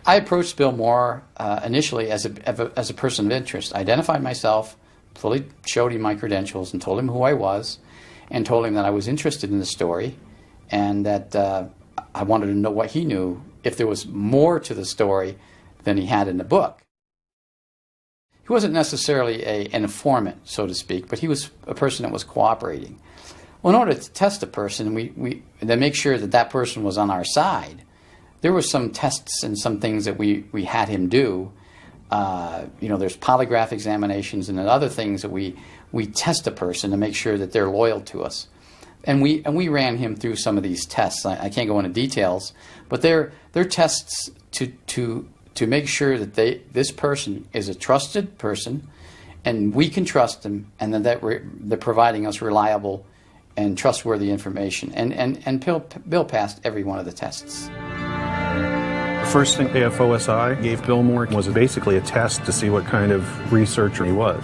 I approached Bill more initially as a person of interest. I identified myself, fully showed him my credentials, and told him who I was, and told him that I was interested in the story, and that I wanted to know what he knew, if there was more to the story than he had in the book. He wasn't necessarily an informant, so to speak, but he was a person that was cooperating. Well, in order to test a person, to make sure that that person was on our side, there were some tests and some things that we had him do. There's polygraph examinations and other things that we test a person to make sure that they're loyal to us. And we ran him through some of these tests. I can't go into details, but they're tests to make sure that this person is a trusted person, and we can trust them, and that they're providing us reliable and trustworthy information. And Bill passed every one of the tests. The first thing AFOSI gave Bill Moore was basically a test to see what kind of researcher he was.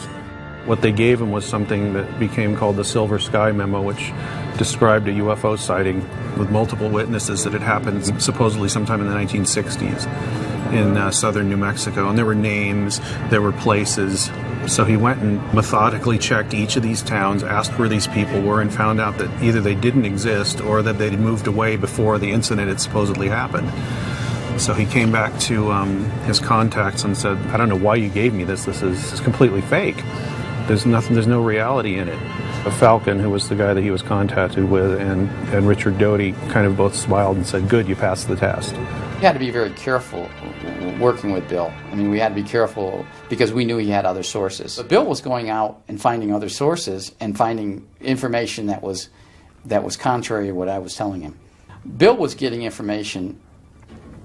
What they gave him was something that became called the Silver Sky Memo, which described a UFO sighting with multiple witnesses that had happened supposedly sometime in the 1960s in southern New Mexico. And there were names, there were places. So he went and methodically checked each of these towns, asked where these people were, and found out that either they didn't exist or that they'd moved away before the incident had supposedly happened. So he came back to his contacts and said, I don't know why you gave me this. This is completely fake. There's no reality in it. Falcon, who was the guy that he was contacted with, and Richard Doty kind of both smiled and said, good, you passed the test. We had to be very careful working with Bill. I mean, we had to be careful because we knew he had other sources. But Bill was going out and finding other sources and finding information that was contrary to what I was telling him. Bill was getting information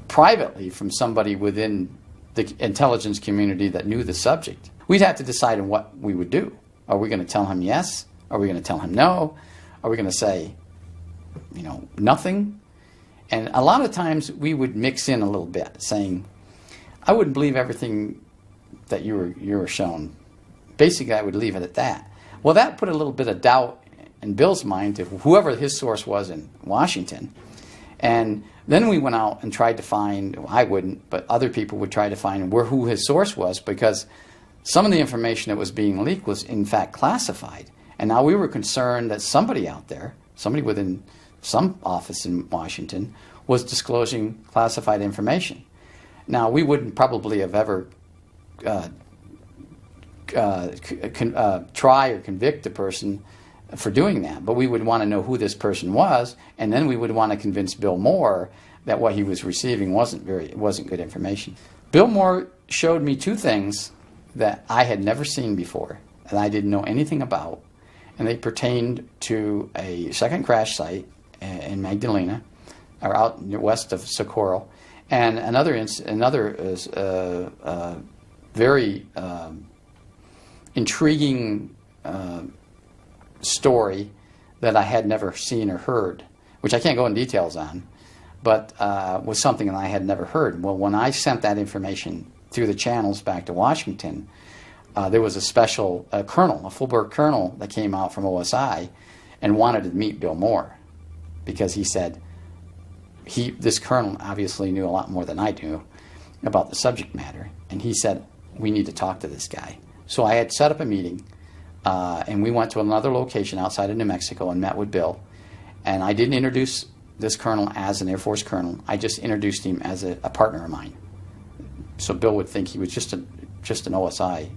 privately from somebody within the intelligence community that knew the subject. We'd have to decide on what we would do. Are we going to tell him yes? Are we going to tell him no? Are we going to say, nothing? And a lot of times we would mix in a little bit, saying, I wouldn't believe everything that you were shown. Basically, I would leave it at that. Well, that put a little bit of doubt in Bill's mind to whoever his source was in Washington. And then we went out and tried to find, I wouldn't, but other people would try to find who his source was, because some of the information that was being leaked was in fact classified. And now we were concerned that somebody out there, somebody within some office in Washington, was disclosing classified information. Now, we wouldn't probably have ever try or convict a person for doing that, but we would want to know who this person was, and then we would want to convince Bill Moore that what he was receiving wasn't good information. Bill Moore showed me two things that I had never seen before, and I didn't know anything about, and they pertained to a second crash site in Magdalena, or out west of Socorro, and another very intriguing story that I had never seen or heard, which I can't go into details on, but was something that I had never heard. Well, when I sent that information through the channels back to Washington, there was a special colonel, a full-bird colonel, that came out from OSI and wanted to meet Bill Moore, because he said this colonel obviously knew a lot more than I knew about the subject matter, and he said, we need to talk to this guy. So I had set up a meeting, and we went to another location outside of New Mexico and met with Bill, and I didn't introduce this colonel as an Air Force colonel. I just introduced him as a partner of mine, so Bill would think he was just an OSI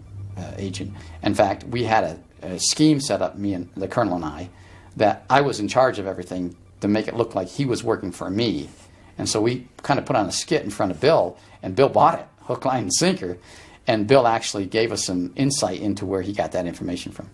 agent. In fact, we had a scheme set up, me and the colonel and I, that I was in charge of everything to make it look like he was working for me. And so we kind of put on a skit in front of Bill, and Bill bought it, hook, line, and sinker. And Bill actually gave us some insight into where he got that information from.